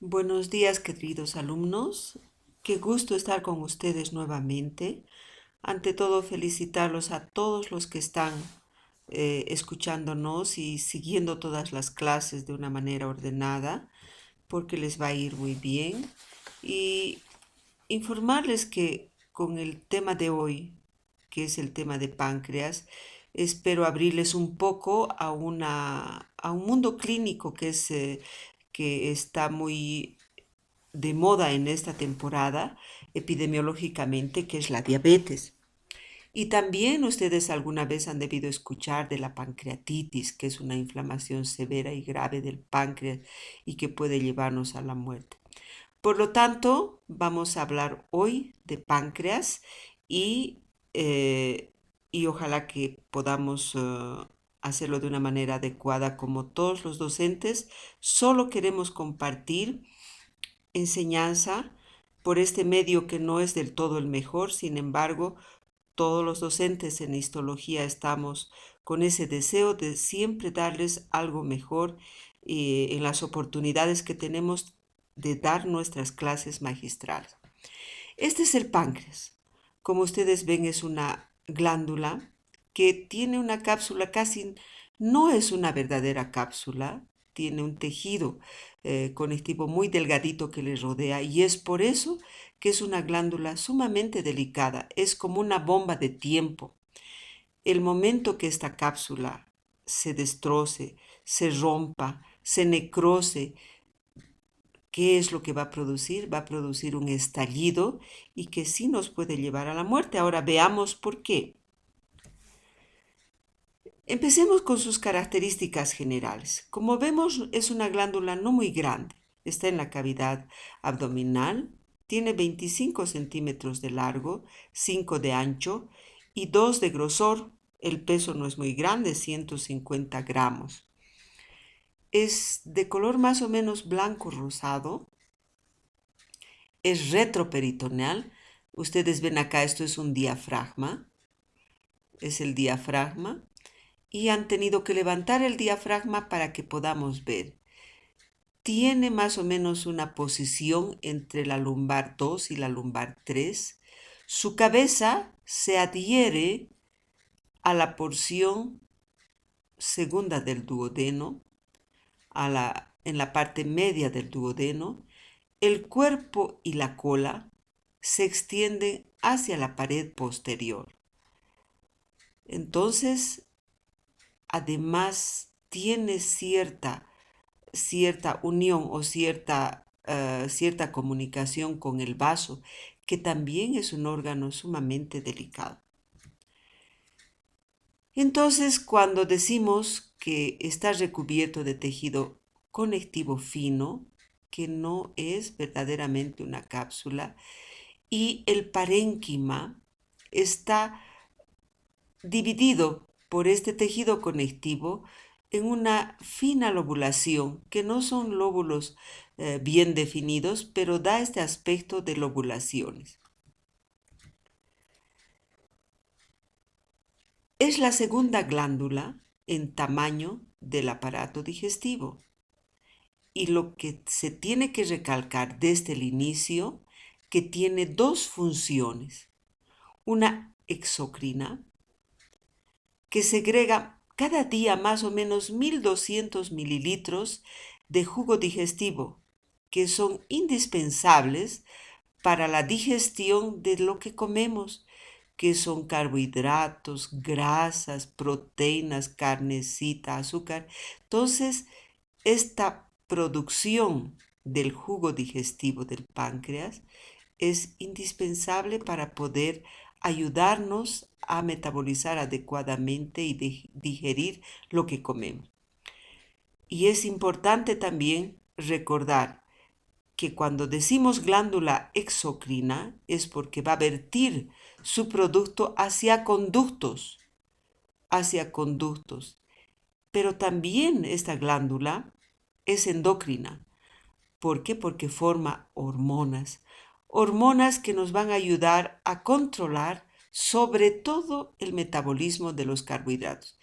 Buenos días, queridos alumnos. Qué gusto estar con ustedes nuevamente. Ante todo, felicitarlos a todos los que están escuchándonos y siguiendo todas las clases de una manera ordenada, porque les va a ir muy bien. Y informarles que con el tema de hoy, que es el tema de páncreas, espero abrirles un poco a un mundo clínico que está muy de moda en esta temporada epidemiológicamente, que es la diabetes. Y también ustedes alguna vez han debido escuchar de la pancreatitis, que es una inflamación severa y grave del páncreas y que puede llevarnos a la muerte. Por lo tanto, vamos a hablar hoy de páncreas y, eh, y ojalá que podamos hacerlo de una manera adecuada como todos los docentes. Solo queremos compartir enseñanza por este medio que no es del todo el mejor. Sin embargo, todos los docentes en histología estamos con ese deseo de siempre darles algo mejor en las oportunidades que tenemos de dar nuestras clases magistrales. Este es el páncreas. Como ustedes ven, es una glándula que tiene una cápsula casi, no es una verdadera cápsula, tiene un tejido conectivo muy delgadito que le rodea y es por eso que es una glándula sumamente delicada, es como una bomba de tiempo. El momento que esta cápsula se destroce, se rompa, se necrose, ¿qué es lo que va a producir? Va a producir un estallido y que sí nos puede llevar a la muerte. Ahora veamos por qué. Empecemos con sus características generales. Como vemos, es una glándula no muy grande. Está en la cavidad abdominal, tiene 25 centímetros de largo, 5 de ancho y 2 de grosor. El peso no es muy grande, 150 gramos. Es de color más o menos blanco rosado. Es retroperitoneal. Ustedes ven acá, esto es un diafragma. Es el diafragma. Y han tenido que levantar el diafragma para que podamos ver. Tiene más o menos una posición entre la lumbar 2 y la lumbar 3. Su cabeza se adhiere a la porción segunda del duodeno, en la parte media del duodeno. El cuerpo y la cola se extienden hacia la pared posterior. Entonces, además, tiene cierta unión o cierta comunicación con el vaso, que también es un órgano sumamente delicado. Entonces, cuando decimos que está recubierto de tejido conectivo fino, que no es verdaderamente una cápsula, y el parénquima está dividido por este tejido conectivo en una fina lobulación, que no son lóbulos bien definidos, pero da este aspecto de lobulaciones. Es la segunda glándula en tamaño del aparato digestivo. Y lo que se tiene que recalcar desde el inicio, que tiene dos funciones. Una exocrina, que segrega cada día más o menos 1.200 mililitros de jugo digestivo, que son indispensables para la digestión de lo que comemos, que son carbohidratos, grasas, proteínas, carnecita, azúcar. Entonces, esta producción del jugo digestivo del páncreas es indispensable para poder ayudarnos a metabolizar adecuadamente y digerir lo que comemos. Y es importante también recordar que cuando decimos glándula exocrina es porque va a vertir su producto hacia conductos. Pero también esta glándula es endocrina. ¿Por qué? Porque forma hormonas que nos van a ayudar a controlar sobre todo el metabolismo de los carbohidratos.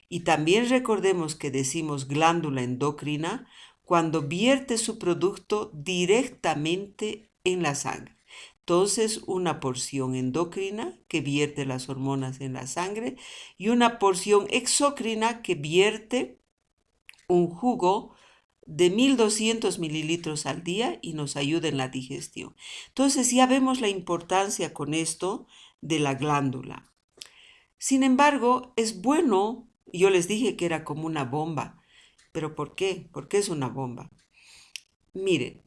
Y también recordemos que decimos glándula endocrina cuando vierte su producto directamente en la sangre. Entonces, una porción endocrina que vierte las hormonas en la sangre y una porción exócrina que vierte un jugo de 1200 mililitros al día y nos ayuda en la digestión. Entonces, ya vemos la importancia con esto de la glándula. Sin embargo, es bueno, yo les dije que era como una bomba, pero ¿por qué? ¿Por qué es una bomba? Miren,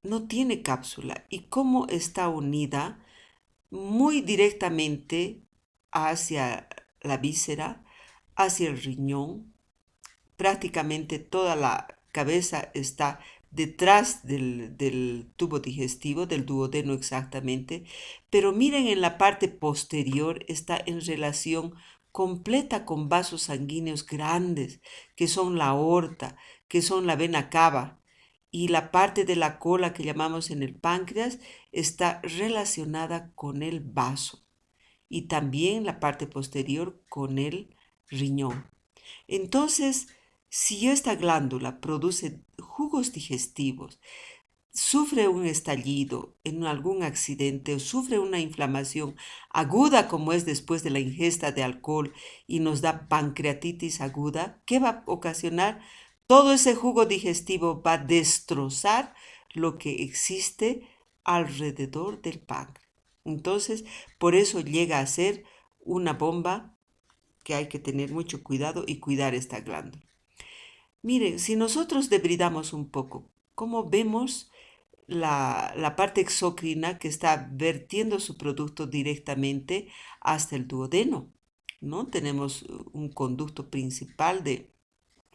no tiene cápsula y cómo está unida muy directamente hacia la víscera, hacia el riñón. Prácticamente toda la cabeza está detrás del tubo digestivo, del duodeno exactamente, pero miren en la parte posterior está en relación completa con vasos sanguíneos grandes, que son la aorta, que son la vena cava, y la parte de la cola que llamamos en el páncreas está relacionada con el vaso y también la parte posterior con el riñón. Entonces, si esta glándula produce jugos digestivos, sufre un estallido en algún accidente o sufre una inflamación aguda como es después de la ingesta de alcohol y nos da pancreatitis aguda, ¿qué va a ocasionar? Todo ese jugo digestivo va a destrozar lo que existe alrededor del páncreas. Entonces, por eso llega a ser una bomba que hay que tener mucho cuidado y cuidar esta glándula. Miren, si nosotros debridamos un poco, ¿cómo vemos la parte exócrina que está vertiendo su producto directamente hasta el duodeno? ¿No? Tenemos un conducto principal de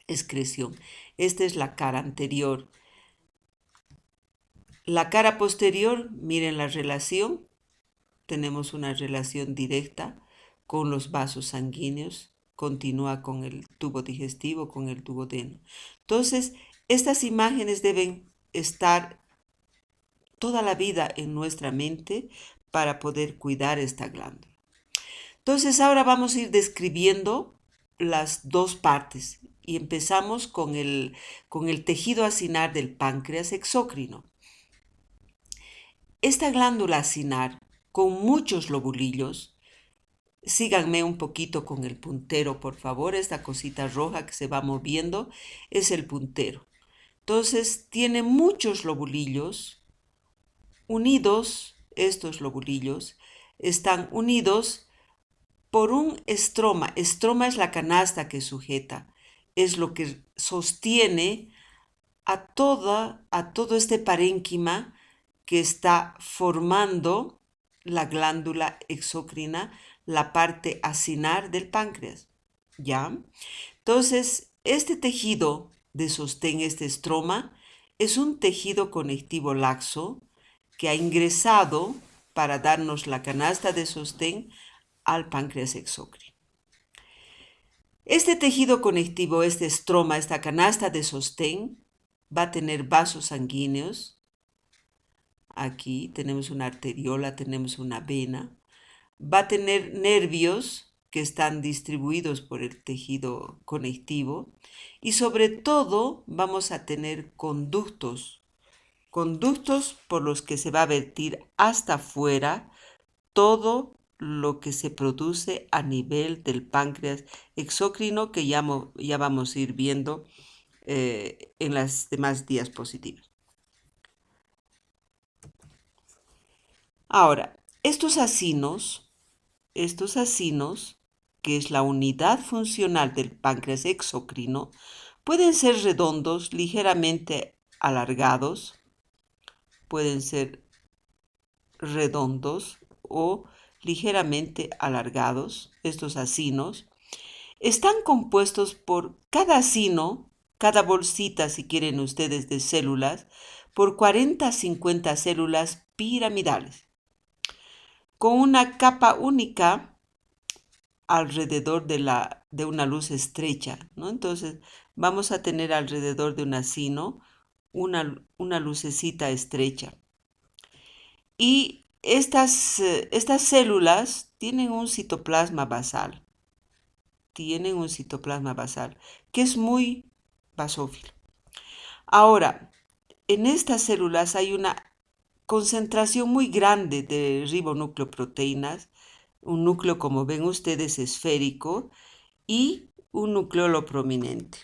excreción. Esta es la cara anterior. La cara posterior, miren la relación. Tenemos una relación directa con los vasos sanguíneos, continúa con el tubo digestivo, con el duodeno. Entonces, estas imágenes deben estar toda la vida en nuestra mente para poder cuidar esta glándula. Entonces, ahora vamos a ir describiendo las dos partes y empezamos con el tejido acinar del páncreas exócrino. Esta glándula acinar con muchos lobulillos. Síganme un poquito con el puntero, por favor. Esta cosita roja que se va moviendo es el puntero. Entonces, tiene muchos lobulillos unidos. Estos lobulillos están unidos por un estroma. Estroma es la canasta que sujeta. Es lo que sostiene a todo este parénquima que está formando la glándula exócrina, la parte acinar del páncreas. ¿Ya? Entonces, este tejido de sostén, este estroma, es un tejido conectivo laxo que ha ingresado para darnos la canasta de sostén al páncreas exócrino. Este tejido conectivo, este estroma, esta canasta de sostén, va a tener vasos sanguíneos. Aquí tenemos una arteriola, tenemos una vena. Va a tener nervios que están distribuidos por el tejido conectivo y sobre todo vamos a tener conductos por los que se va a vertir hasta afuera todo lo que se produce a nivel del páncreas exócrino que ya vamos a ir viendo en las demás diapositivas. Ahora, estos acinos, que es la unidad funcional del páncreas exocrino, pueden ser redondos, ligeramente alargados, pueden ser redondos o ligeramente alargados. Estos acinos están compuestos por cada acino, cada bolsita, si quieren ustedes, de células, por 40 a 50 células piramidales, con una capa única alrededor de una luz estrecha, ¿no? Entonces vamos a tener alrededor de un acino una lucecita estrecha. Y estas células tienen un citoplasma basal, que es muy basófilo. Ahora, en estas células hay una concentración muy grande de ribonucleoproteínas, un núcleo, como ven ustedes, esférico, y un nucleolo prominente.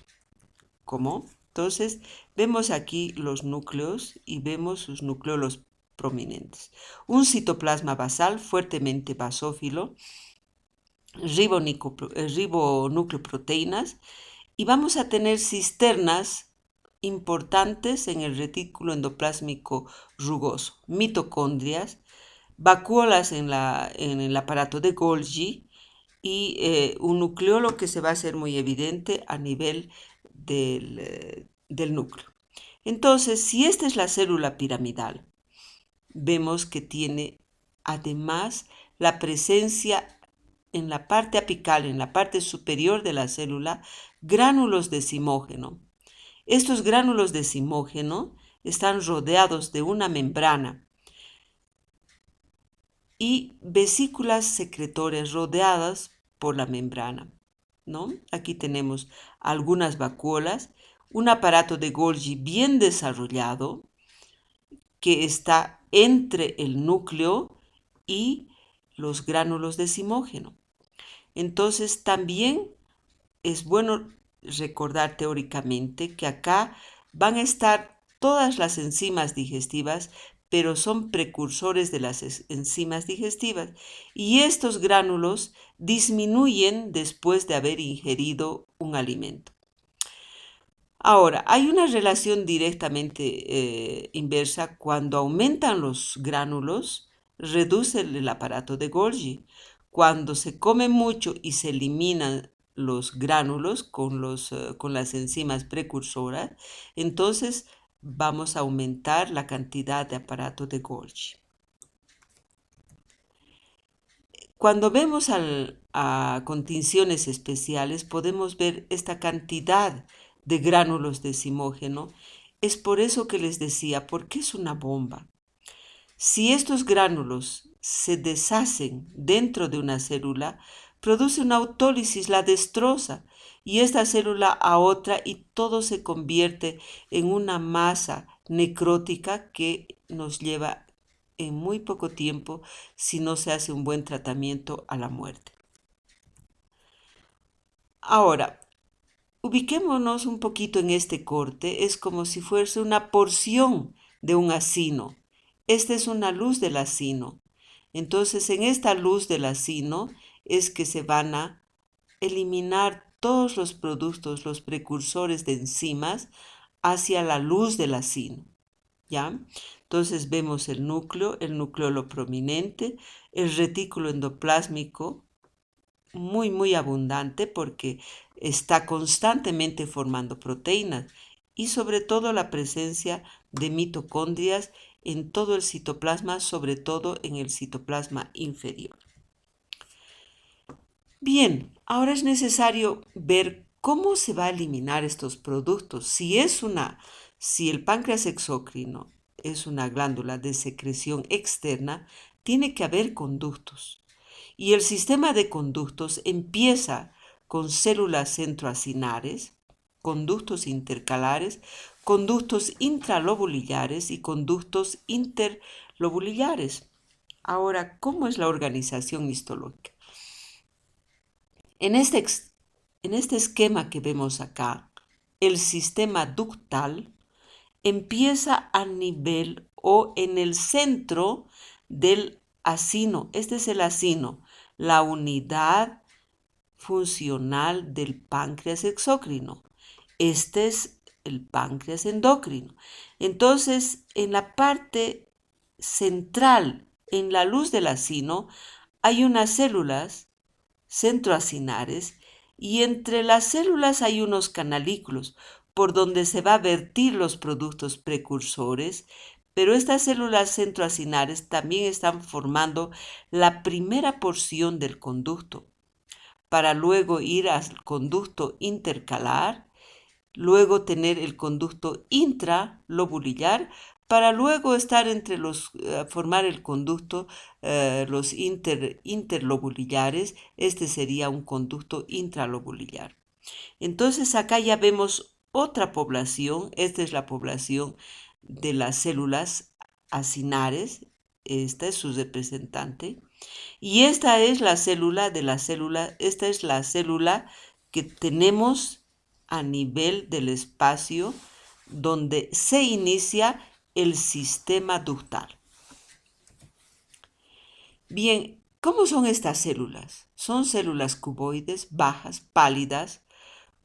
¿Cómo? Entonces, vemos aquí los núcleos y vemos sus nucleolos prominentes. Un citoplasma basal fuertemente basófilo, ribonucleoproteínas, y vamos a tener cisternas importantes en el retículo endoplásmico rugoso, mitocondrias, vacuolas en el aparato de Golgi y un nucleolo que se va a hacer muy evidente a nivel del núcleo. Entonces, si esta es la célula piramidal, vemos que tiene además la presencia en la parte apical, en la parte superior de la célula, gránulos de zimógeno. Estos gránulos de zimógeno están rodeados de una membrana y vesículas secretorias rodeadas por la membrana, ¿no? Aquí tenemos algunas vacuolas, un aparato de Golgi bien desarrollado que está entre el núcleo y los gránulos de zimógeno. Entonces también es bueno recordar teóricamente que acá van a estar todas las enzimas digestivas, pero son precursores de las enzimas digestivas y estos gránulos disminuyen después de haber ingerido un alimento. Ahora, hay una relación directamente inversa. Cuando aumentan los gránulos, reduce el aparato de Golgi. Cuando se come mucho y se eliminan los gránulos con las enzimas precursoras, entonces vamos a aumentar la cantidad de aparato de Golgi. Cuando vemos a continciones especiales, podemos ver esta cantidad de gránulos de zimógeno. Es por eso que les decía, ¿por qué es una bomba? Si estos gránulos se deshacen dentro de una célula, produce una autólisis, la destroza, y esta célula a otra, y todo se convierte en una masa necrótica que nos lleva en muy poco tiempo, si no se hace un buen tratamiento, a la muerte. Ahora, ubiquémonos un poquito en este corte. Es como si fuese una porción de un acino. Esta es una luz del acino. Entonces, en esta luz del acino es que se van a eliminar todos los productos, los precursores de enzimas, hacia la luz del acino. ¿Ya? Entonces vemos el núcleolo prominente, el retículo endoplásmico, muy abundante porque está constantemente formando proteínas y sobre todo la presencia de mitocondrias en todo el citoplasma, sobre todo en el citoplasma inferior. Bien, ahora es necesario ver cómo se va a eliminar estos productos. Si el páncreas exócrino es una glándula de secreción externa, tiene que haber conductos. Y el sistema de conductos empieza con células centroacinares, conductos intercalares, conductos intralobulillares y conductos interlobulillares. Ahora, ¿cómo es la organización histológica? En este esquema que vemos acá, el sistema ductal empieza a nivel o en el centro del acino. Este es el acino, la unidad funcional del páncreas exócrino. Este es el páncreas endocrino. Entonces, en la parte central, en la luz del acino, hay unas células centroacinares y entre las células hay unos canalículos por donde se va a vertir los productos precursores, pero estas células centroacinares también están formando la primera porción del conducto, para luego ir al conducto intercalar, luego tener el conducto intralobulillar, para luego estar formar el conducto, los interlobulillares. Este sería un conducto intralobulillar. Entonces acá ya vemos otra población. Esta es la población de las células acinares. Esta es su representante. Y esta es la célula de la célula, esta es la célula que tenemos a nivel del espacio donde se inicia el sistema ductal. Bien, ¿cómo son estas células? Son células cuboides, bajas, pálidas,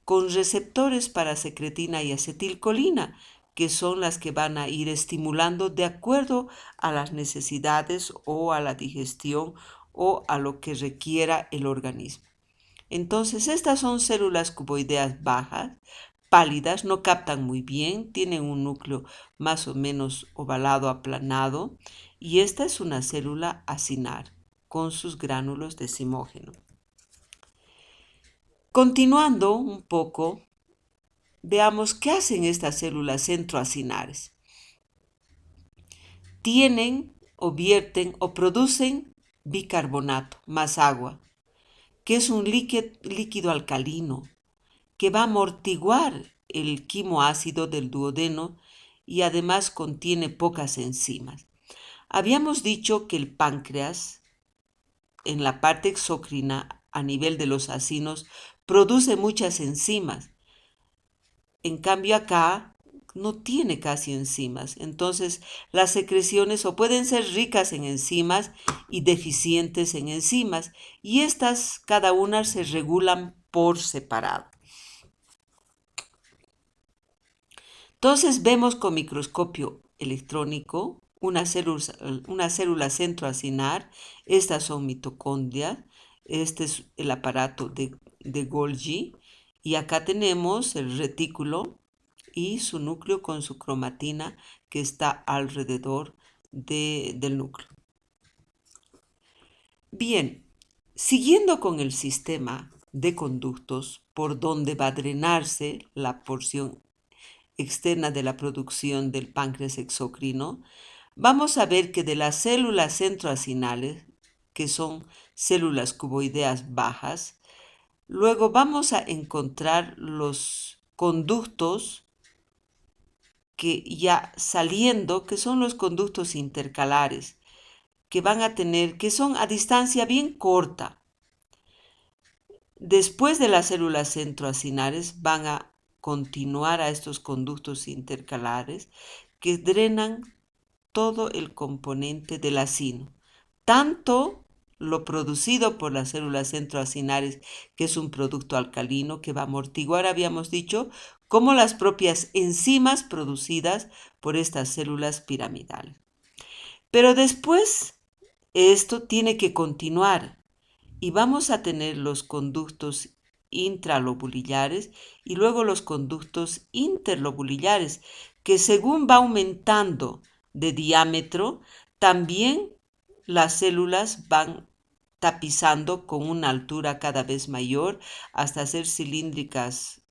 con receptores para secretina y acetilcolina, que son las que van a ir estimulando de acuerdo a las necesidades o a la digestión o a lo que requiera el organismo. Entonces, estas son células cuboideas bajas, pálidas, no captan muy bien, tienen un núcleo más o menos ovalado, aplanado, y esta es una célula acinar con sus gránulos decimógeno. Continuando un poco, veamos qué hacen estas células centroacinares. Tienen o vierten o producen bicarbonato más agua, que es un líquido alcalino que va a amortiguar el quimoácido del duodeno y además contiene pocas enzimas. Habíamos dicho que el páncreas, en la parte exocrina, a nivel de los acinos, produce muchas enzimas. En cambio acá no tiene casi enzimas. Entonces las secreciones o pueden ser ricas en enzimas y deficientes en enzimas. Y estas cada una se regulan por separado. Entonces vemos con microscopio electrónico una célula centroacinar. Estas son mitocondrias. Este es el aparato de Golgi. Y acá tenemos el retículo y su núcleo con su cromatina que está alrededor del núcleo. Bien, siguiendo con el sistema de conductos por donde va a drenarse la porción externa de la producción del páncreas exocrino, vamos a ver que de las células centroacinales, que son células cuboideas bajas, luego vamos a encontrar los conductos que ya saliendo, que son los conductos intercalares, que van a tener, que son a distancia bien corta. Después de las células centroacinares van a continuar a estos conductos intercalares que drenan todo el componente del acino, tanto lo producido por las células centroacinares, que es un producto alcalino que va a amortiguar, habíamos dicho, como las propias enzimas producidas por estas células piramidales. Pero después esto tiene que continuar y vamos a tener los conductos intralobulillares y luego los conductos interlobulillares, que según va aumentando de diámetro, también las células van tapizando con una altura cada vez mayor hasta ser cilíndricas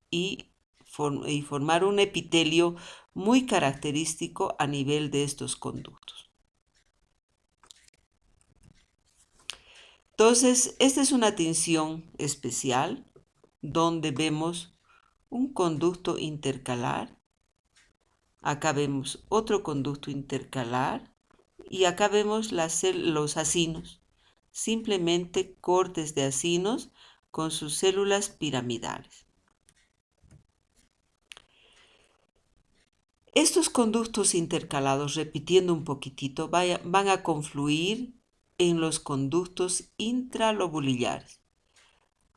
y formar un epitelio muy característico a nivel de estos conductos. Entonces, esta es una tinción especial donde vemos un conducto intercalar. Acá vemos otro conducto intercalar y acá vemos los acinos, simplemente cortes de acinos con sus células piramidales. Estos conductos intercalados, repitiendo un poquitito, van a confluir en los conductos intralobulillares,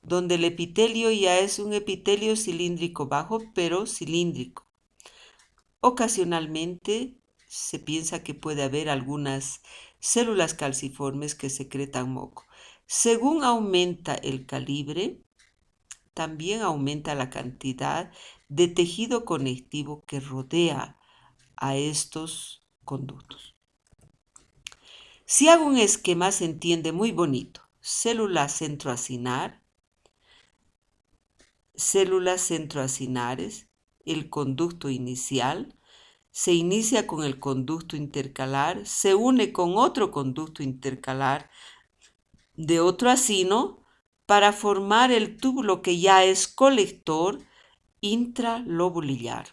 donde el epitelio ya es un epitelio cilíndrico bajo, pero cilíndrico. Ocasionalmente se piensa que puede haber algunas células calciformes que secretan moco. Según aumenta el calibre, también aumenta la cantidad de tejido conectivo que rodea a estos conductos. Si hago un esquema se entiende muy bonito. Célula centroacinar, células centroacinares, el conducto inicial, se inicia con el conducto intercalar, se une con otro conducto intercalar de otro acino para formar el túbulo que ya es colector intralobulillar.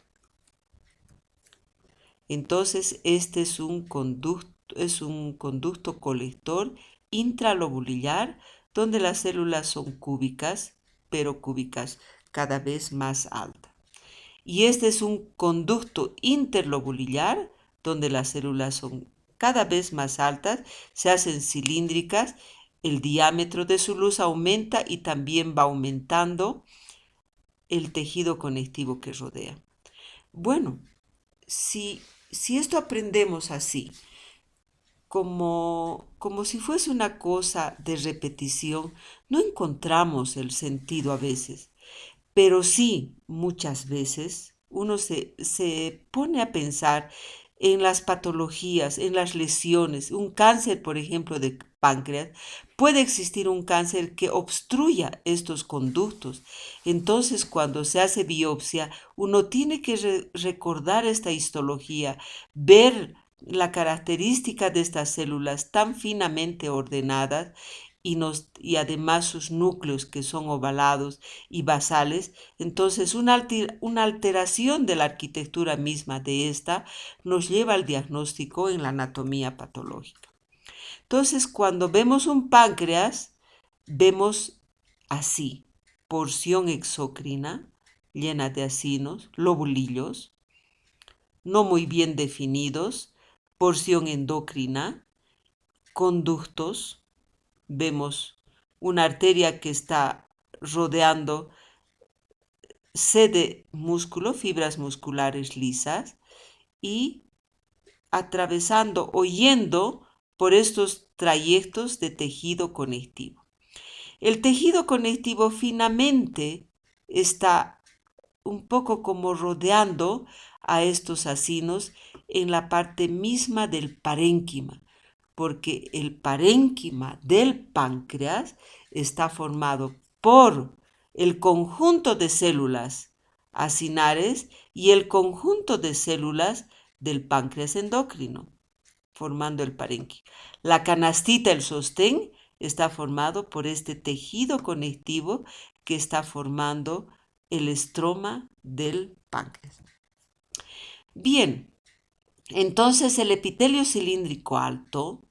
Entonces, este es un conducto colector intralobulillar donde las células son cúbicas, pero cúbicas cada vez más altas. Y este es un conducto interlobulillar donde las células son cada vez más altas, se hacen cilíndricas, el diámetro de su luz aumenta y también va aumentando el tejido conectivo que rodea. Bueno, si esto aprendemos así, como si fuese una cosa de repetición, no encontramos el sentido a veces, pero sí muchas veces uno se pone a pensar en las patologías, en las lesiones. Un cáncer, por ejemplo, de páncreas, puede existir un cáncer que obstruya estos conductos. Entonces, cuando se hace biopsia, uno tiene que recordar esta histología, ver la característica de estas células tan finamente ordenadas y además sus núcleos que son ovalados y basales. Entonces una alteración de la arquitectura misma de esta nos lleva al diagnóstico en la anatomía patológica. Entonces, cuando vemos un páncreas, vemos así: porción exocrina llena de acinos, lobulillos, no muy bien definidos, porción endocrina, conductos, vemos una arteria que está rodeando sede músculo, fibras musculares lisas, y atravesando o yendo por estos trayectos de tejido conectivo. El tejido conectivo finamente está un poco como rodeando a estos acinos en la parte misma del parénquima, porque el parénquima del páncreas está formado por el conjunto de células acinares y el conjunto de células del páncreas endocrino, formando el parénquima. La canastita, el sostén, está formado por este tejido conectivo que está formando el estroma del páncreas. Bien, entonces el epitelio cilíndrico alto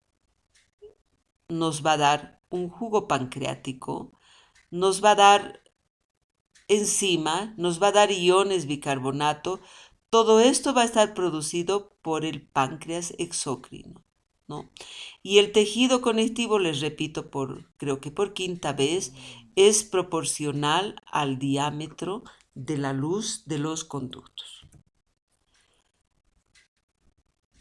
nos va a dar un jugo pancreático, nos va a dar enzima, nos va a dar iones bicarbonato. Todo esto va a estar producido por el páncreas exócrino, ¿no? Y el tejido conectivo, les repito, creo que por quinta vez, es proporcional al diámetro de la luz de los conductos.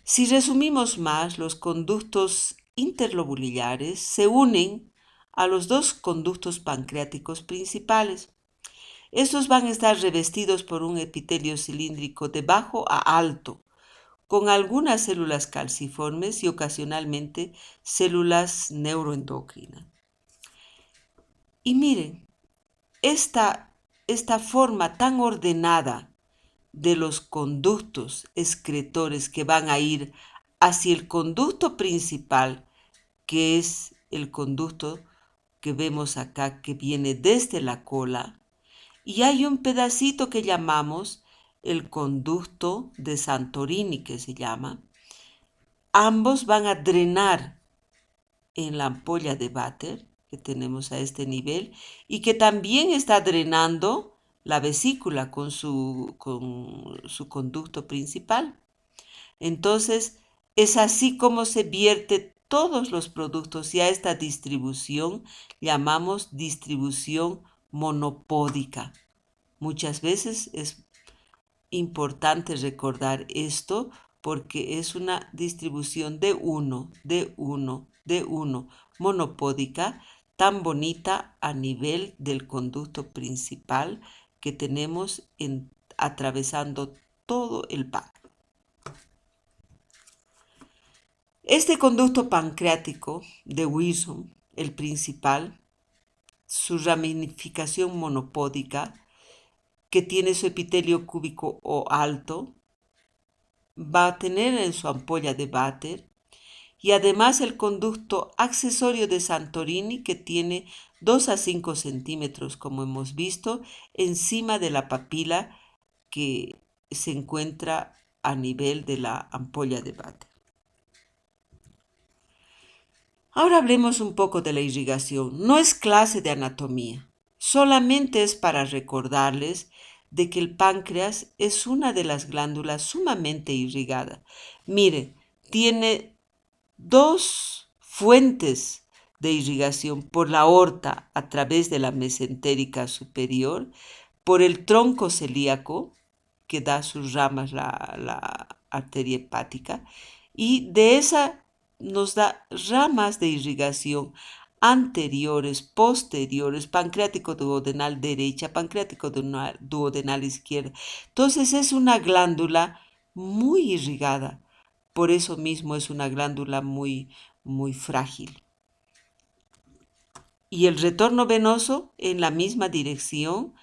Si resumimos más, los conductos interlobulillares se unen a los dos conductos pancreáticos principales. Estos van a estar revestidos por un epitelio cilíndrico de bajo a alto, con algunas células calciformes y ocasionalmente células neuroendocrinas. Y miren, esta forma tan ordenada de los conductos excretores que van a ir hacia el conducto principal, que es el conducto que vemos acá, que viene desde la cola, y hay un pedacito que llamamos el conducto de Santorini, que se llama. Ambos van a drenar en la ampolla de váter que tenemos a este nivel y que también está drenando la vesícula con su conducto principal. Entonces, es así como se vierte todos los productos, y a esta distribución llamamos distribución monopódica. Muchas veces es importante recordar esto porque es una distribución de uno, monopódica, tan bonita a nivel del conducto principal que tenemos atravesando todo el páncreas. Este conducto pancreático de Wilson, el principal, su ramificación monopódica, que tiene su epitelio cúbico o alto, va a tener en su ampolla de váter y además el conducto accesorio de Santorini que tiene 2 a 5 centímetros, como hemos visto, encima de la papila que se encuentra a nivel de la ampolla de váter. Ahora hablemos un poco de la irrigación. No es clase de anatomía, solamente es para recordarles de que el páncreas es una de las glándulas sumamente irrigada. Mire, tiene dos fuentes de irrigación por la aorta a través de la mesentérica superior, por el tronco celíaco que da sus ramas la arteria hepática, y de esa nos da ramas de irrigación anteriores, posteriores, pancreático duodenal derecha, pancreático duodenal izquierda. Entonces es una glándula muy irrigada, por eso mismo es una glándula muy frágil. Y el retorno venoso en la misma dirección,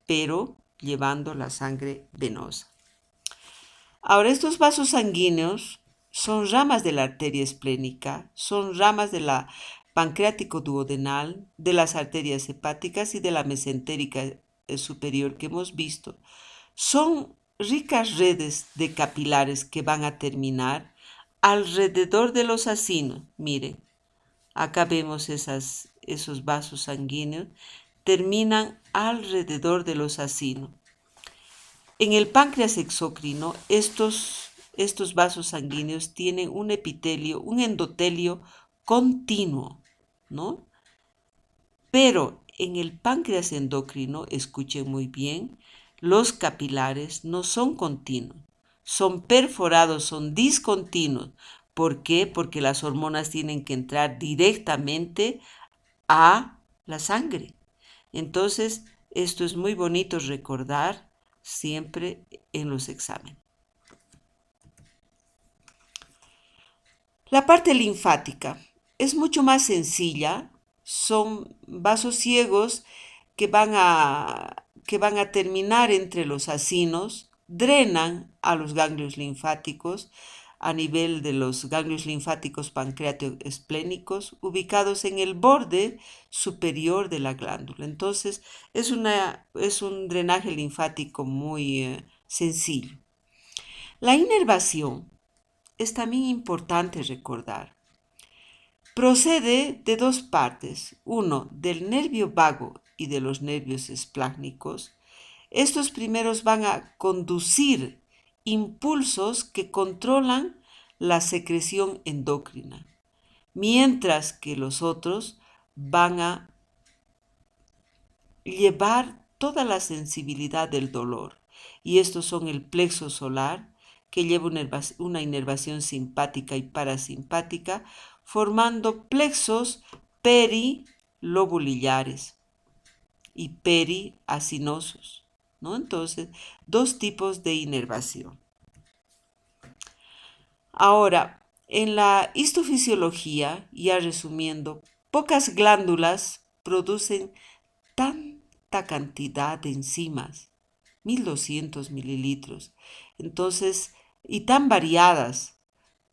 pero llevando la sangre venosa. Ahora, estos vasos sanguíneos son ramas de la arteria esplénica, son ramas de la pancreático duodenal, de las arterias hepáticas y de la mesentérica superior que hemos visto. Son ricas redes de capilares que van a terminar alrededor de los acinos. Miren, acá vemos esos vasos sanguíneos, terminan alrededor de los acinos. En el páncreas exócrino, estos vasos sanguíneos tienen un epitelio, un endotelio continuo, ¿no? Pero en el páncreas endocrino, escuchen muy bien, los capilares no son continuos, son perforados, son discontinuos. ¿Por qué? Porque las hormonas tienen que entrar directamente a la sangre. Entonces, esto es muy bonito recordar siempre en los exámenes. La parte linfática es mucho más sencilla, son vasos ciegos que van a terminar entre los acinos, drenan a los ganglios linfáticos a nivel de los ganglios linfáticos pancreatoesplénicos ubicados en el borde superior de la glándula. Entonces es un drenaje linfático muy sencillo. La inervación es también importante recordar. Procede de dos partes, uno del nervio vago y de los nervios esplácnicos. Estos primeros van a conducir impulsos que controlan la secreción endocrina, mientras que los otros van a llevar toda la sensibilidad del dolor. Y estos son el plexo solar, que lleva una inervación simpática y parasimpática, formando plexos perilobulillares y periacinosos, ¿no? Entonces, dos tipos de inervación. Ahora, en la histofisiología, ya resumiendo, pocas glándulas producen tanta cantidad de enzimas, 1200 mililitros. Entonces, y tan variadas,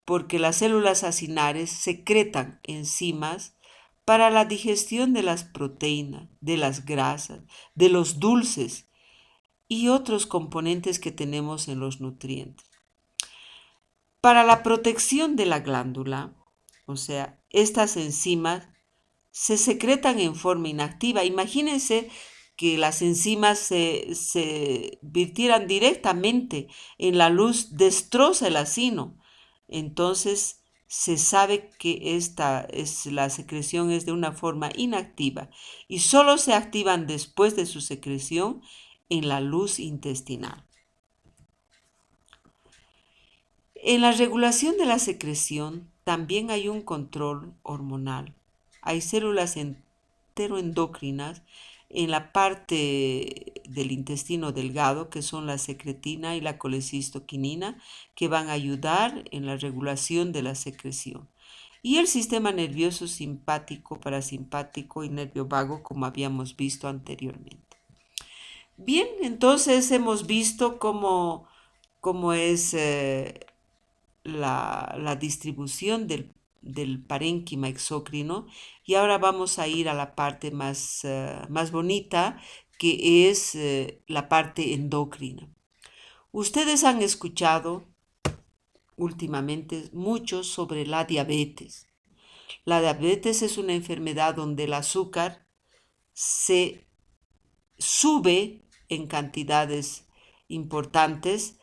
porque las células acinares secretan enzimas para la digestión de las proteínas, de las grasas, de los dulces y otros componentes que tenemos en los nutrientes. Para la protección de la glándula, o sea, estas enzimas se secretan en forma inactiva. Imagínense que las enzimas se virtieran directamente en la luz, destroza el acino. Entonces se sabe que la secreción es de una forma inactiva y solo se activan después de su secreción en la luz intestinal. En la regulación de la secreción también hay un control hormonal. Hay células enteroendocrinas en la parte del intestino delgado, que son la secretina y la colecistoquinina, que van a ayudar en la regulación de la secreción. Y el sistema nervioso simpático, parasimpático y nervio vago, como habíamos visto anteriormente. Bien, entonces hemos visto cómo es la distribución del del parénquima exócrino y ahora vamos a ir a la parte más bonita, que es la parte endocrina. Ustedes han escuchado últimamente mucho sobre la diabetes. La diabetes es una enfermedad donde el azúcar se sube en cantidades importantes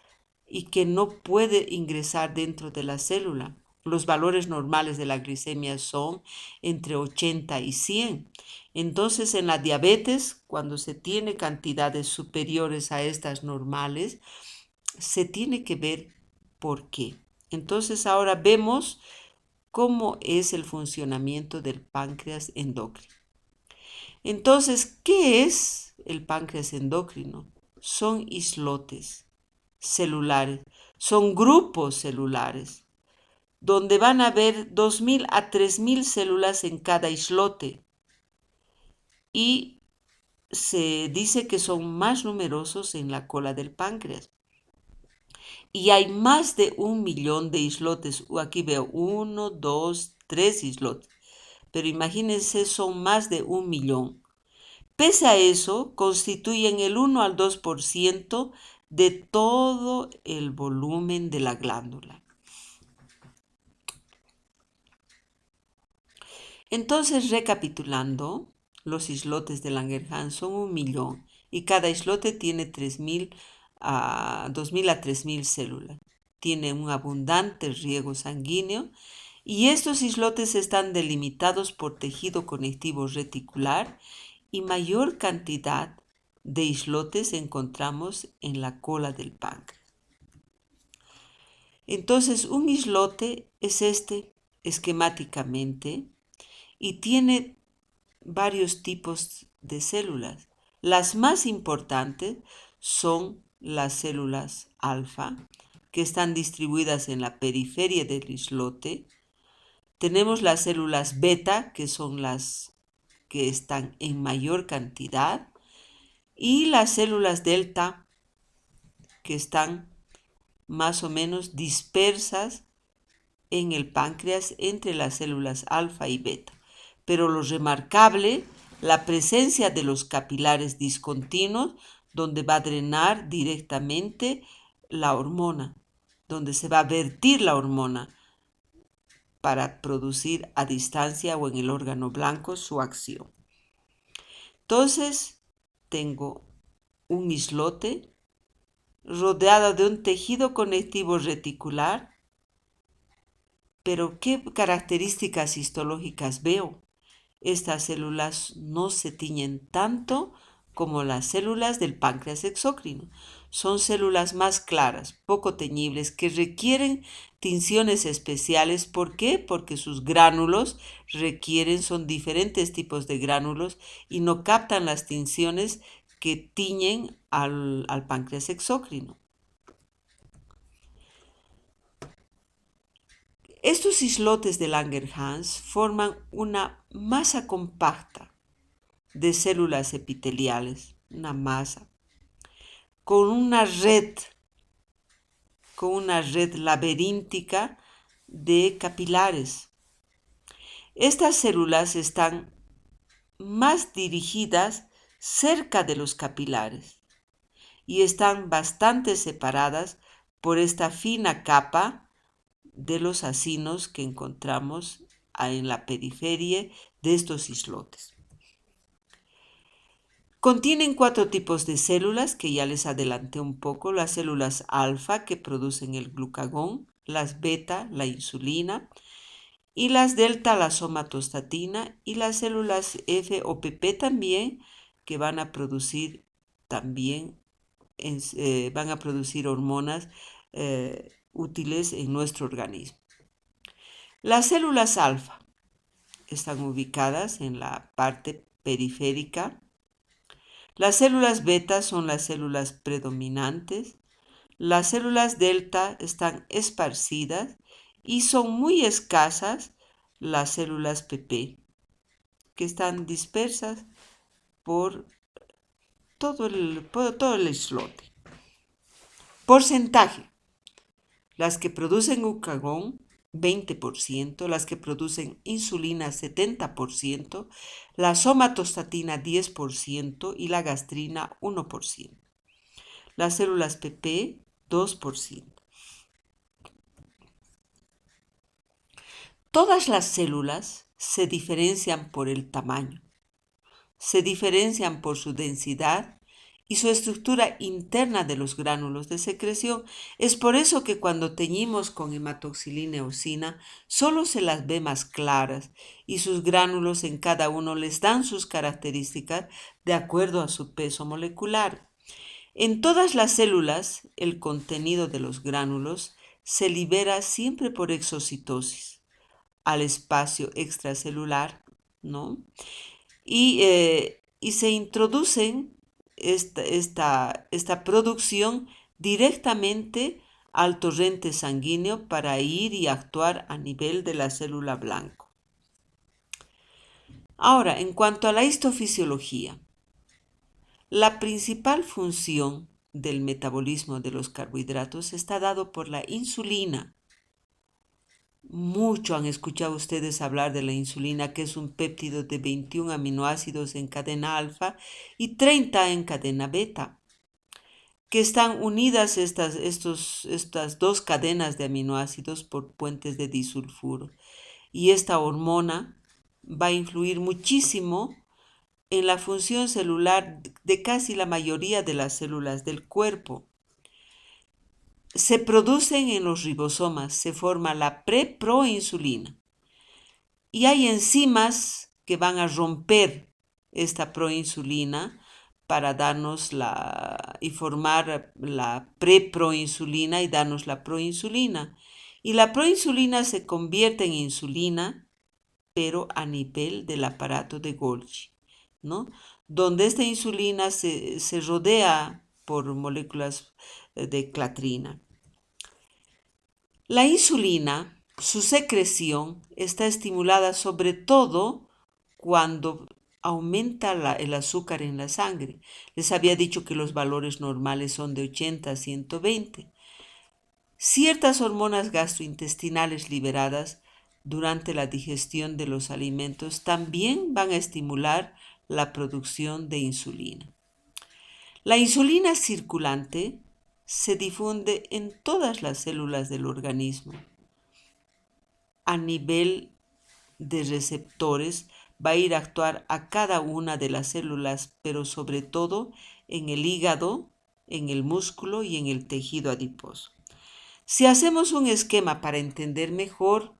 y que no puede ingresar dentro de la célula. Los valores normales de la glicemia son entre 80 y 100. Entonces, en la diabetes, cuando se tiene cantidades superiores a estas normales, se tiene que ver por qué. Entonces, ahora vemos cómo es el funcionamiento del páncreas endocrino. Entonces, ¿qué es el páncreas endocrino? Son islotes celulares, son grupos celulares, donde van a haber 2.000 a 3.000 células en cada islote. Y se dice que son más numerosos en la cola del páncreas. Y hay más de 1.000.000 de islotes. Aquí veo 1, 2, 3 islotes. Pero imagínense, son más de 1.000.000. Pese a eso, constituyen el 1 al 2% de todo el volumen de la glándula. Entonces, recapitulando, los islotes de Langerhans son 1.000.000 y cada islote tiene 2.000 a 3.000 células. Tiene un abundante riego sanguíneo y estos islotes están delimitados por tejido conectivo reticular y mayor cantidad de islotes encontramos en la cola del páncreas. Entonces, un islote es esquemáticamente y tiene varios tipos de células. Las más importantes son las células alfa, que están distribuidas en la periferia del islote. Tenemos las células beta, que son las que están en mayor cantidad, y las células delta, que están más o menos dispersas en el páncreas entre las células alfa y beta. Pero lo remarcable, la presencia de los capilares discontinuos, donde va a drenar directamente la hormona, donde se va a vertir la hormona para producir a distancia o en el órgano blanco su acción. Entonces, tengo un islote rodeado de un tejido conectivo reticular, pero ¿qué características histológicas veo? Estas células no se tiñen tanto como las células del páncreas exócrino. Son células más claras, poco teñibles, que requieren tinciones especiales. ¿Por qué? Porque sus gránulos son diferentes tipos de gránulos y no captan las tinciones que tiñen al páncreas exócrino. Estos islotes de Langerhans forman una masa compacta de células epiteliales, una masa, con una red laberíntica de capilares. Estas células están más dirigidas cerca de los capilares y están bastante separadas por esta fina capa de los acinos que encontramos en la periferia de estos islotes. Contienen 4 tipos de células que ya les adelanté un poco: las células alfa, que producen el glucagón; las beta, la insulina; y las delta, la somatostatina; y las células F o PP también, que van a producir hormonas útiles en nuestro organismo. Las células alfa están ubicadas en la parte periférica. Las células beta son las células predominantes. Las células delta están esparcidas y son muy escasas las células PP, que están dispersas por todo el islote. Porcentaje: las que producen glucagón 20%, las que producen insulina 70%, la somatostatina 10% y la gastrina 1%. Las células PP 2%. Todas las células se diferencian por el tamaño, se diferencian por su densidad y su estructura interna de los gránulos de secreción. Es por eso que cuando teñimos con hematoxilina eosina, solo se las ve más claras y sus gránulos en cada uno les dan sus características de acuerdo a su peso molecular. En todas las células, el contenido de los gránulos se libera siempre por exocitosis al espacio extracelular, ¿no? Y se introducen esta producción directamente al torrente sanguíneo para ir y actuar a nivel de la célula blanco. Ahora, en cuanto a la histofisiología, la principal función del metabolismo de los carbohidratos está dado por la insulina. Mucho han escuchado ustedes hablar de la insulina, que es un péptido de 21 aminoácidos en cadena alfa y 30 en cadena beta, que están unidas estas dos cadenas de aminoácidos por puentes de disulfuro. Y esta hormona va a influir muchísimo en la función celular de casi la mayoría de las células del cuerpo. Se producen en los ribosomas, se forma la preproinsulina. Y hay enzimas que van a romper esta proinsulina para darnos y formar la preproinsulina y darnos la proinsulina. Y la proinsulina se convierte en insulina, pero a nivel del aparato de Golgi, ¿no? Donde esta insulina se rodea por moléculas de clatrina. La insulina, su secreción, está estimulada sobre todo cuando aumenta el azúcar en la sangre. Les había dicho que los valores normales son de 80 a 120. Ciertas hormonas gastrointestinales liberadas durante la digestión de los alimentos también van a estimular la producción de insulina. La insulina circulante se difunde en todas las células del organismo. A nivel de receptores va a ir a actuar a cada una de las células, pero sobre todo en el hígado, en el músculo y en el tejido adiposo. Si hacemos un esquema para entender mejor,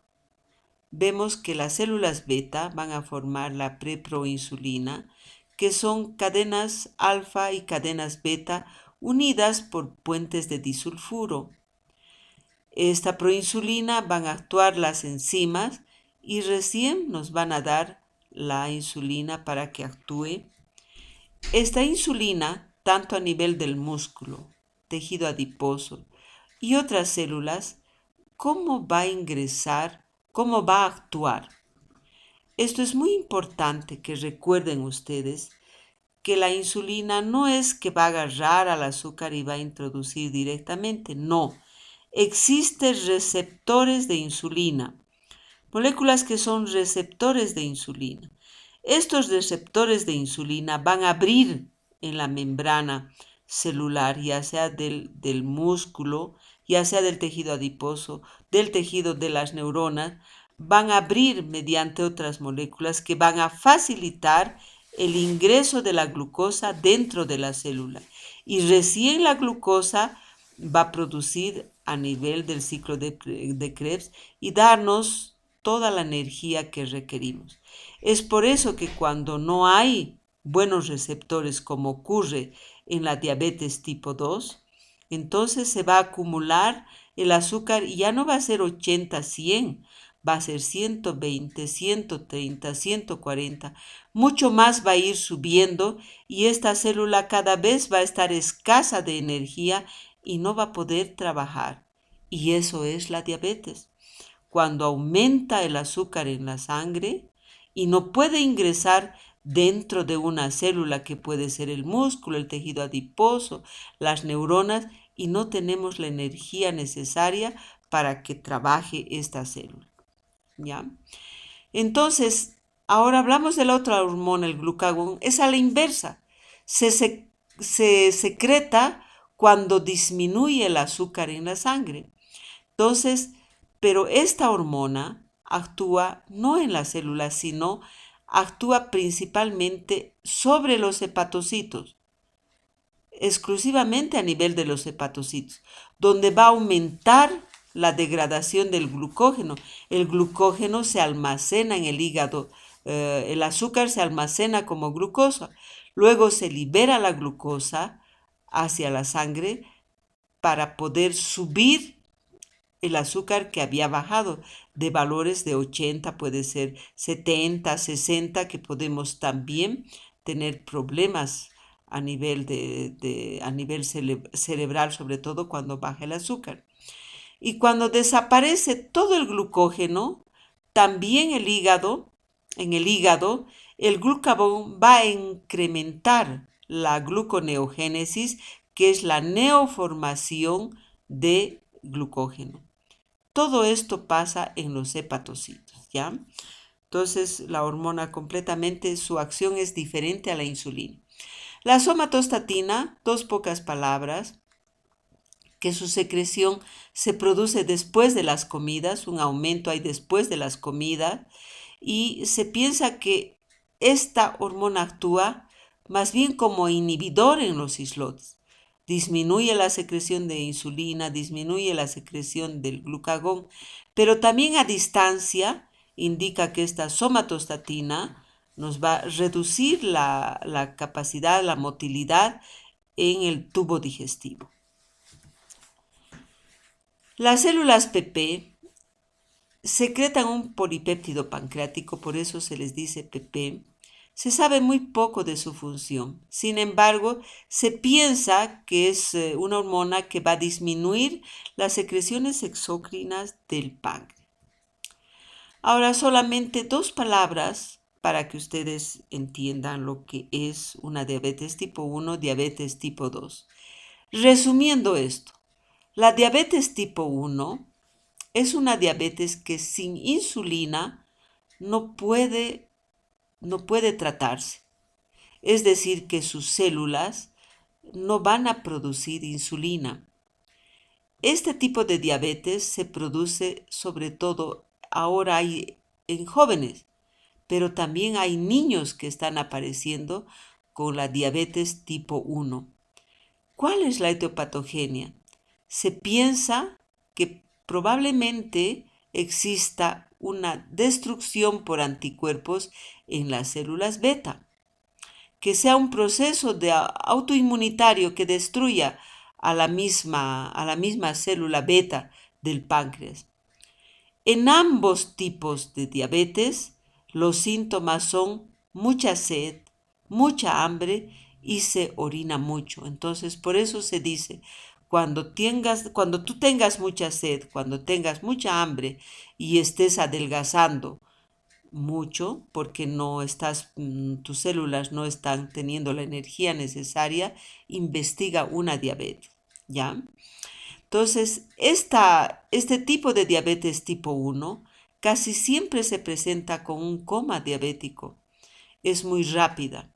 vemos que las células beta van a formar la preproinsulina, que son cadenas alfa y cadenas beta unidas por puentes de disulfuro. Esta proinsulina van a actuar las enzimas y recién nos van a dar la insulina para que actúe. Esta insulina, tanto a nivel del músculo, tejido adiposo y otras células, ¿cómo va a ingresar? ¿Cómo va a actuar? Esto es muy importante que recuerden ustedes que la insulina no es que va a agarrar al azúcar y va a introducir directamente, no. Existen receptores de insulina, moléculas que son receptores de insulina. Estos receptores de insulina van a abrir en la membrana celular, ya sea del músculo, ya sea del tejido adiposo, del tejido de las neuronas, van a abrir mediante otras moléculas que van a facilitar el ingreso de la glucosa dentro de la célula. Y recién la glucosa va a producir a nivel del ciclo de Krebs y darnos toda la energía que requerimos. Es por eso que cuando no hay buenos receptores, como ocurre en la diabetes tipo 2, entonces se va a acumular el azúcar y ya no va a ser 80, 100, va a ser 120, 130, 140, mucho más va a ir subiendo y esta célula cada vez va a estar escasa de energía y no va a poder trabajar. Y eso es la diabetes. Cuando aumenta el azúcar en la sangre y no puede ingresar dentro de una célula que puede ser el músculo, el tejido adiposo, las neuronas, y no tenemos la energía necesaria para que trabaje esta célula, ¿ya? Entonces, ahora hablamos de la otra hormona, el glucagón, es a la inversa. Se secreta cuando disminuye el azúcar en la sangre. Entonces, pero esta hormona actúa no en las células, sino actúa principalmente sobre los hepatocitos, exclusivamente a nivel de los hepatocitos, donde va a aumentar la degradación del glucógeno. El glucógeno se almacena en el hígado, el azúcar se almacena como glucosa, luego se libera la glucosa hacia la sangre para poder subir el azúcar que había bajado de valores de 80, puede ser 70, 60, que podemos también tener problemas a nivel, a nivel cerebral, sobre todo cuando baja el azúcar. Y cuando desaparece todo el glucógeno, también en el hígado, el glucagón va a incrementar la gluconeogénesis, que es la neoformación de glucógeno. Todo esto pasa en los hepatocitos, ¿ya? Entonces, la hormona completamente, su acción es diferente a la insulina. La somatostatina, dos pocas palabras, que su secreción se produce después de las comidas, un aumento hay después de las comidas, y se piensa que esta hormona actúa más bien como inhibidor en los islotes. Disminuye la secreción de insulina, disminuye la secreción del glucagón, pero también a distancia indica que esta somatostatina nos va a reducir la capacidad, la motilidad en el tubo digestivo. Las células PP secretan un polipéptido pancreático, por eso se les dice PP. Se sabe muy poco de su función. Sin embargo, se piensa que es una hormona que va a disminuir las secreciones exócrinas del páncreas. Ahora, solamente dos palabras para que ustedes entiendan lo que es una diabetes tipo 1, diabetes tipo 2. Resumiendo esto, la diabetes tipo 1 es una diabetes que sin insulina no puede tratarse. Es decir, que sus células no van a producir insulina. Este tipo de diabetes se produce sobre todo ahora en jóvenes, pero también hay niños que están apareciendo con la diabetes tipo 1. ¿Cuál es la etiopatogenia? Se piensa que probablemente exista una destrucción por anticuerpos en las células beta, que sea un proceso de autoinmunitario que destruya a la misma célula beta del páncreas. En ambos tipos de diabetes, los síntomas son mucha sed, mucha hambre y se orina mucho. Entonces, por eso se dice, cuando tú tengas mucha sed, cuando tengas mucha hambre y estés adelgazando mucho porque tus células no están teniendo la energía necesaria, investiga una diabetes, ¿ya? Entonces, este tipo de diabetes tipo 1 casi siempre se presenta con un coma diabético. Es muy rápida.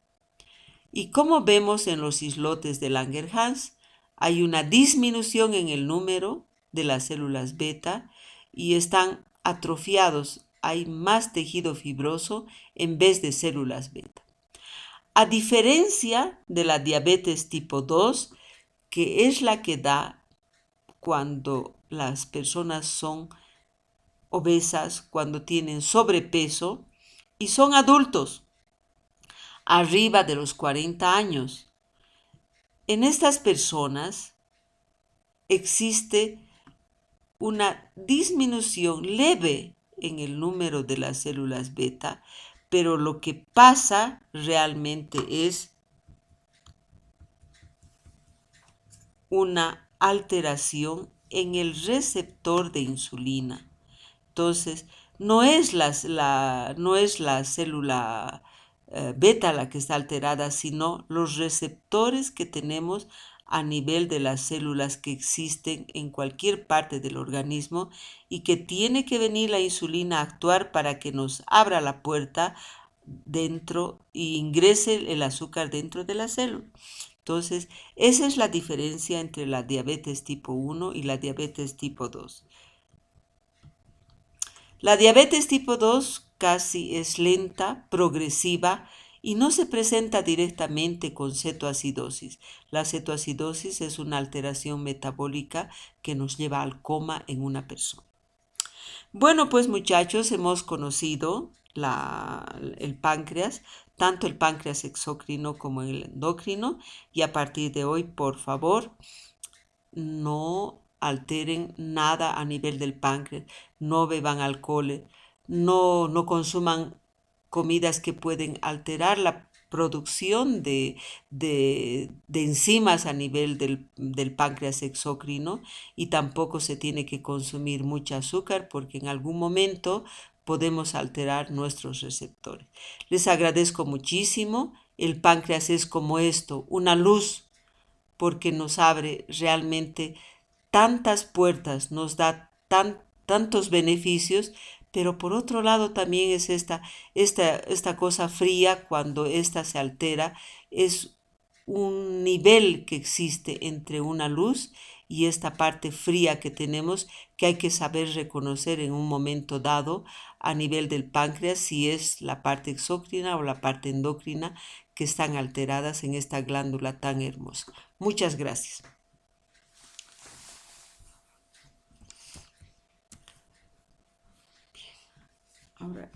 Y como vemos en los islotes de Langerhans, hay una disminución en el número de las células beta y están atrofiados. Hay más tejido fibroso en vez de células beta. A diferencia de la diabetes tipo 2, que es la que da cuando las personas son obesas, cuando tienen sobrepeso y son adultos, arriba de los 40 años. En estas personas existe una disminución leve en el número de las células beta, pero lo que pasa realmente es una alteración en el receptor de insulina. Entonces, no es la célula beta la que está alterada, sino los receptores que tenemos a nivel de las células que existen en cualquier parte del organismo y que tiene que venir la insulina a actuar para que nos abra la puerta dentro y ingrese el azúcar dentro de la célula. Entonces, esa es la diferencia entre la diabetes tipo 1 y la diabetes tipo 2. La diabetes tipo 2 casi es lenta, progresiva y no se presenta directamente con cetoacidosis. La cetoacidosis es una alteración metabólica que nos lleva al coma en una persona. Bueno, pues muchachos, hemos conocido el páncreas, tanto el páncreas exócrino como el endocrino, y a partir de hoy, por favor, no alteren nada a nivel del páncreas, no beban alcohol, no consuman comidas que pueden alterar la producción de enzimas a nivel del páncreas exócrino, y tampoco se tiene que consumir mucho azúcar porque en algún momento podemos alterar nuestros receptores. Les agradezco muchísimo. El páncreas es como esto, una luz, porque nos abre realmente tantas puertas, nos da tantos beneficios, pero por otro lado también es esta cosa fría. Cuando esta se altera, es un nivel que existe entre una luz y esta parte fría que tenemos, que hay que saber reconocer en un momento dado a nivel del páncreas, si es la parte exócrina o la parte endocrina que están alteradas en esta glándula tan hermosa. Muchas gracias. Ahora,